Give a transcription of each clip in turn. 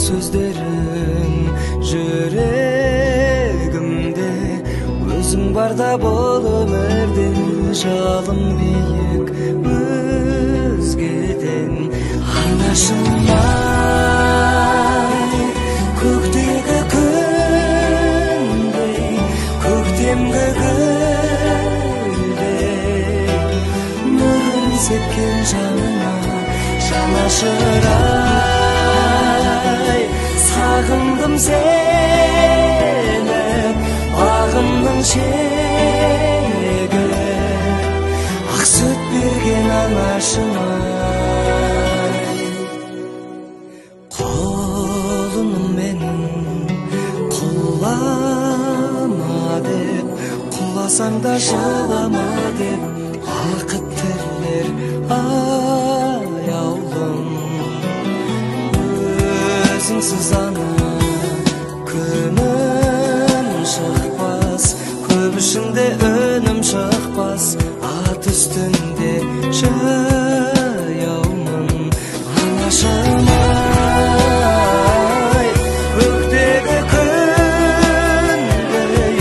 сөздерің жүрегімде. Өзің барда бол өмірде, жалым биік өзгеден. Анашымай, көктегі күндей, көктемгі гүлдей, нұрын сепкен жанына жанашырай. Сағындым сені, бағымның шегі, ақ сүт берген анашымай. Қолымның менің құлама деп, құласаң да жылама деп, бақыт тілер аяулым. Өзіңсіз ана күнім шықпас, көп ішінде өнім шықпас, ат үстінде жаяумын. Анашымай, көктегі күндей,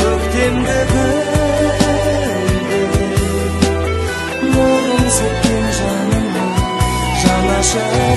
көктемгі гүлдей, нұрын сепкен жаныма жанашыр.